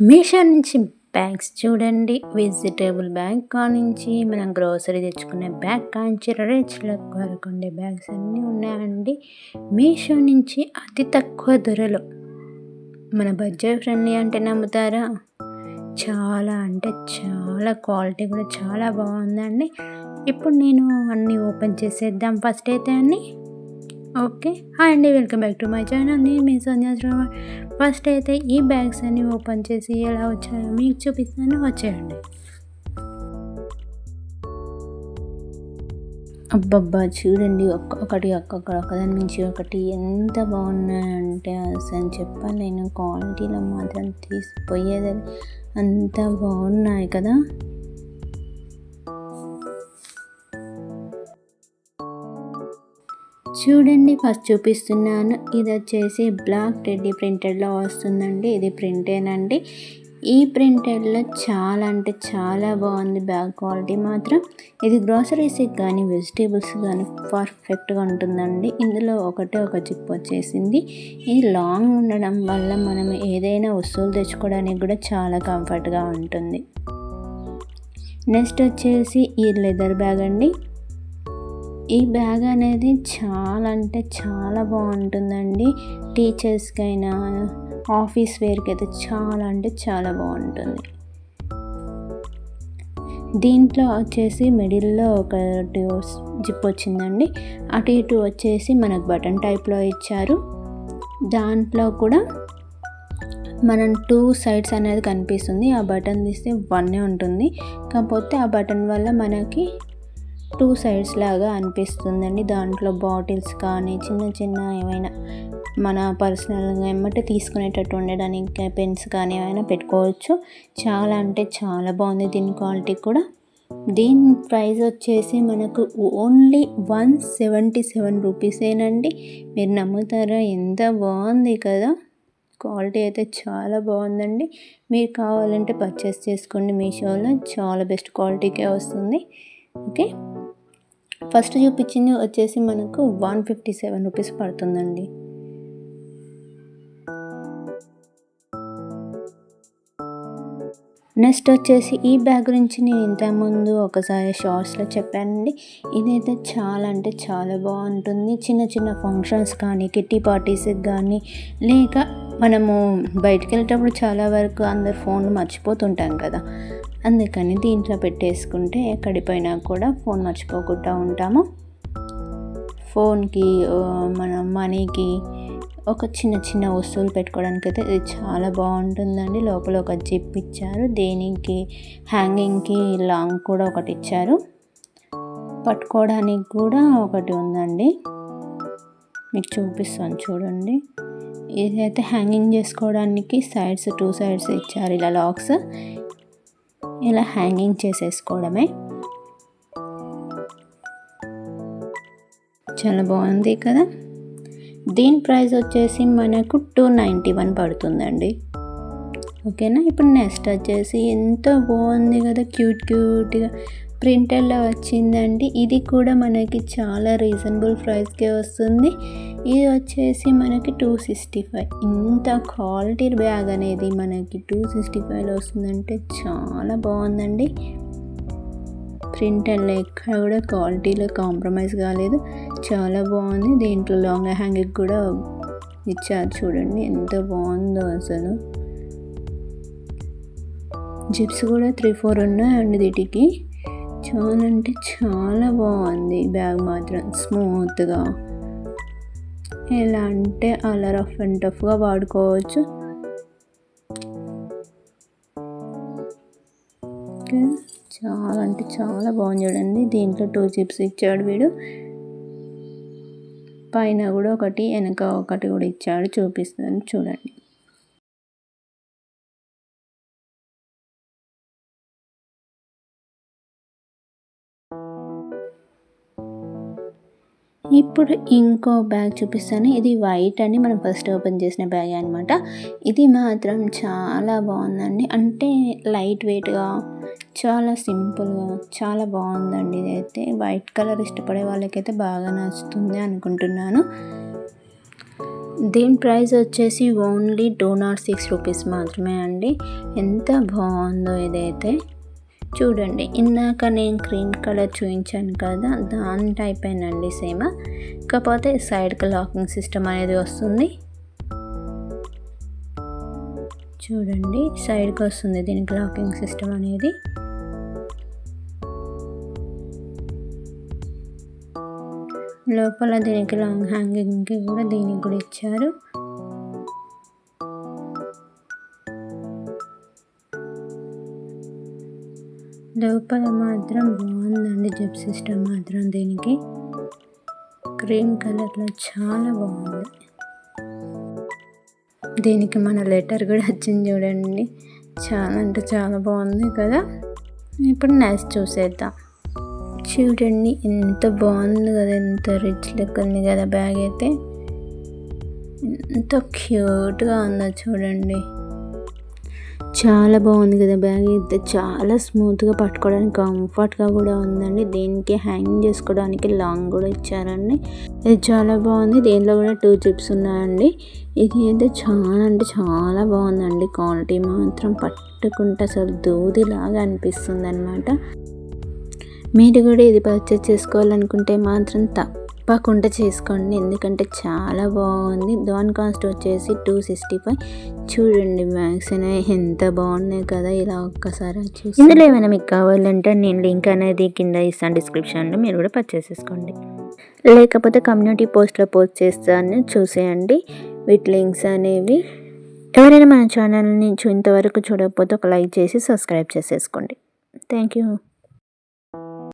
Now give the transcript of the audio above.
మీషో నుంచి బ్యాగ్స్ చూడండి. Vegetable bag కానించి మనం గ్రోసరీ తెచ్చుకునే బ్యాగ్ కానించి రేట్ల వరకు ఉండే బ్యాగ్స్ అన్నీ ఉన్నాయండి. మీషో నుంచి అతి తక్కువ ధరలో మన బడ్జెట్ ఫ్రెండ్లీ అంటే నమ్ముతారా? చాలా అంటే చాలా క్వాలిటీ కూడా చాలా బాగుందండి. ఇప్పుడు నేను అన్నీ ఓపెన్ చేసేద్దాం. ఫస్ట్ అయితే అన్నీ ఓకే. హాయ్ అండి, welcome back to my channel. నేను మీ సంధ్యా శ్రవణ్. ఫస్ట్ అయితే ఈ బ్యాగ్స్ అన్ని ఓపెన్ చేసి ఎలా వచ్చాయో మీకు చూపిస్తాను, వచ్చేయండి. అబ్బబ్బా చూడండి, ఒకదాని నుంచి ఒకటి ఎంత బాగున్నాయంటే అసలు చెప్పలేను. క్వాలిటీలో మాత్రం తీసిపోయేదని అంత బాగున్నాయి కదా. చూడండి, ఫస్ట్ చూపిస్తున్నాను. ఇది వచ్చేసి బ్లాక్ టెడ్డీ ప్రింటెడ్లో వస్తుందండి. ఇది ప్రింటేనండి. ఈ ప్రింటెడ్లో చాలా అంటే చాలా బాగుంది బ్యాగ్ క్వాలిటీ మాత్రం. ఇది గ్రోసరీస్కి కానీ వెజిటేబుల్స్ కానీ పర్ఫెక్ట్గా ఉంటుందండి. ఇందులో ఒకటే ఒక జిప్ వచ్చేసింది. ఇది లాంగ్ ఉండడం వల్ల మనం ఏదైనా వస్తువులు తెచ్చుకోవడానికి కూడా చాలా కంఫర్ట్గా ఉంటుంది. నెక్స్ట్ వచ్చేసి ఈ లెదర్ బ్యాగ్ అండి. ఈ బ్యాగ్ అనేది చాలా అంటే చాలా బాగుంటుందండి. టీచర్స్కైనా ఆఫీస్ వేర్కి అయితే చాలా అంటే చాలా బాగుంటుంది. దీంట్లో వచ్చేసి మిడిల్లో ఒకటి జిప్ వచ్చిందండి. అటు ఇటు వచ్చేసి మనకు బటన్ టైప్లో ఇచ్చారు. దాంట్లో కూడా మనం 2 సైడ్స్ అనేది కనిపిస్తుంది. ఆ బటన్ తీస్తే 1 ఉంటుంది. కాకపోతే ఆ బటన్ వల్ల మనకి 2 సైడ్స్ లాగా అనిపిస్తుందండి. దాంట్లో బాటిల్స్ కానీ చిన్న చిన్న ఏమైనా మన పర్సనల్గా ఏమంటే తీసుకునేటట్టు ఉండడానికి పెన్స్ కానీ ఏమైనా పెట్టుకోవచ్చు. చాలా అంటే చాలా బాగుంది దీని క్వాలిటీ కూడా. దీని ప్రైస్ వచ్చేసి మనకు ఓన్లీ 177 రూపీసేనండి. మీరు నమ్ముతారా? ఎంత బాగుంది కదా. క్వాలిటీ అయితే చాలా బాగుందండి. మీరు కావాలంటే పర్చేస్ చేసుకోండి. మీషోలో చాలా బెస్ట్ క్వాలిటీకే వస్తుంది. ఓకే, ఫస్ట్ చూపించింది వచ్చేసి మనకు 157 రూపీస్ పడుతుందండి. నెక్స్ట్ వచ్చేసి ఈ బ్యాగ్ గురించి నేను ఇంతకుముందు ఒకసారి షార్ట్స్లో చెప్పానండి. ఇదైతే చాలా అంటే చాలా బాగుంటుంది. చిన్న చిన్న ఫంక్షన్స్ కానీ కిట్టి పార్టీస్కి కానీ లేక మనము బయటికి వెళ్ళేటప్పుడు చాలా వరకు అందరు ఫోన్ మర్చిపోతుంటాం కదా. అందుకని దీంట్లో పెట్టేసుకుంటే ఎక్కడిపోయినా కూడా ఫోన్ మర్చిపోకుండా ఉంటాము. ఫోన్కి మన మనీకి ఒక చిన్న చిన్న వస్తువులు పెట్టుకోవడానికి అయితే ఇది చాలా బాగుంటుందండి. లోపల ఒక జిప్ ఇచ్చారు. దేనికి హ్యాంగింగ్కి లాంగ్ కూడా ఒకటి ఇచ్చారు. పట్టుకోవడానికి కూడా ఒకటి ఉందండి. మీకు చూపిస్తాను చూడండి. ఇదైతే హ్యాంగింగ్ చేసుకోవడానికి సైడ్స్ 2 సైడ్స్ ఇచ్చారు. ఇలా లాక్స్ ఇలా హ్యాంగింగ్ చేసేసుకోవడమే. చాలా బాగుంది కదా. దీని ప్రైస్ వచ్చేసి మనకు 291 పడుతుందండి. ఓకేనా. ఇప్పుడు నెక్స్ట్ వచ్చేసి ఎంతో బాగుంది కదా, క్యూట్గా ప్రింటర్లో వచ్చిందండి. ఇది కూడా మనకి చాలా రీజనబుల్ ప్రైస్కే వస్తుంది. ఇది వచ్చేసి మనకి 265. ఇంత క్వాలిటీ బ్యాగ్ అనేది మనకి 265లో వస్తుందంటే చాలా బాగుందండి. ప్రింటర్లో ఎక్కడ కూడా క్వాలిటీలో కాంప్రమైజ్ కాలేదు. చాలా బాగుంది. దీంట్లో లాంగ్ హ్యాంగింగ్ కూడా ఇచ్చారు. చూడండి ఎంత బాగుందో అసలు. జిప్స్ కూడా 3-4 ఉన్నాయండి వీటికి. చాలా అంటే చాలా బాగుంది బ్యాగ్ మాత్రం. స్మూత్గా ఎలా అంటే అలా రఫ్ అండ్ టఫ్గా వాడుకోవచ్చు. చాలా అంటే చాలా బాగుంది చూడండి. దీంట్లో 2 జిప్స్ ఇచ్చాడు వీడు. పైన కూడా ఒకటి వెనక ఒకటి కూడా ఇచ్చాడు. చూపిస్తాను చూడండి. ఇప్పుడు ఇంకో బ్యాగ్ చూపిస్తాను. ఇది వైట్ అని మనం ఫస్ట్ ఓపెన్ చేసిన బ్యాగ్ అనమాట. ఇది మాత్రం చాలా బాగుందండి. అంటే లైట్ వెయిట్గా చాలా సింపుల్గా చాలా బాగుందండి. ఇదైతే వైట్ కలర్ ఇష్టపడే వాళ్ళకైతే బాగా నచ్చుతుంది అనుకుంటున్నాను. దీని ప్రైస్ వచ్చేసి ఓన్లీ 206 రూపీస్ మాత్రమే అండి. ఎంత బాగుందో ఇదైతే చూడండి. ఇందాక నేను క్రీమ్ కలర్ చూపించాను కదా, దాని టైప్ అయినండి సేమ్. కాకపోతే సైడ్కి లాకింగ్ సిస్టమ్ అనేది వస్తుంది. చూడండి సైడ్కి వస్తుంది దీనికి లాకింగ్ సిస్టమ్ అనేది. లోపల దీనికి లాంగ్ హ్యాంగింగ్కి కూడా దీనికి కూడా ఇచ్చారు. లోపల మాత్రం బాగుందండి జిప్ సిస్టమ్ మాత్రం. దీనికి క్రీమ్ కలర్లో చాలా బాగుంది. దీనికి మన లెటర్ కూడా వచ్చింది చూడండి. చాలా అంటే చాలా బాగుంది కదా. ఇప్పుడు నెక్స్ట్ చూసేద్దాం. చూడండి ఎంత బాగుంది కదా, ఎంత రిచ్ లుక్ ఉంది కదా బ్యాగ్ అయితే. ఎంత క్యూట్గా ఉందో చూడండి. చాలా బాగుంది కదా బ్యాగ్ అయితే. చాలా స్మూత్గా పట్టుకోవడానికి కంఫర్ట్గా కూడా ఉందండి. దీనికి హ్యాంగ్ చేసుకోవడానికి లాంగ్ కూడా ఇచ్చారండి. ఇది చాలా బాగుంది. దీంట్లో కూడా 2 జిప్స్ ఉన్నాయండి. ఇది అయితే చాలా అంటే చాలా బాగుందండి. క్వాలిటీ మాత్రం పట్టుకుంటే అసలు దూదిలాగా అనిపిస్తుంది అనమాట. మీరు కూడా ఇది పర్చేస్ చేసుకోవాలనుకుంటే మాత్రం తప్పకుండా చేసుకోండి, ఎందుకంటే చాలా బాగుంది. దాని కాస్ట్ వచ్చేసి 265. చూడండి బ్యాగ్స్ అనేవి ఎంత బాగున్నాయి కదా. ఇలా ఒక్కసారి చూసి ఇందులో ఏమైనా మీకు కావాలంటే నేను లింక్ అనేది కింద ఇస్తాను డిస్క్రిప్షన్లో, మీరు కూడా పర్చేస్ చేసుకోండి. లేకపోతే కమ్యూనిటీ పోస్ట్లో పోస్ట్ చేస్తాను, చూసేయండి వీటి లింక్స్ అనేవి. ఎవరైనా మన ఛానల్ని ఇంతవరకు చూడకపోతే ఒక లైక్ చేసి సబ్స్క్రైబ్ చేసేసుకోండి. Thank you.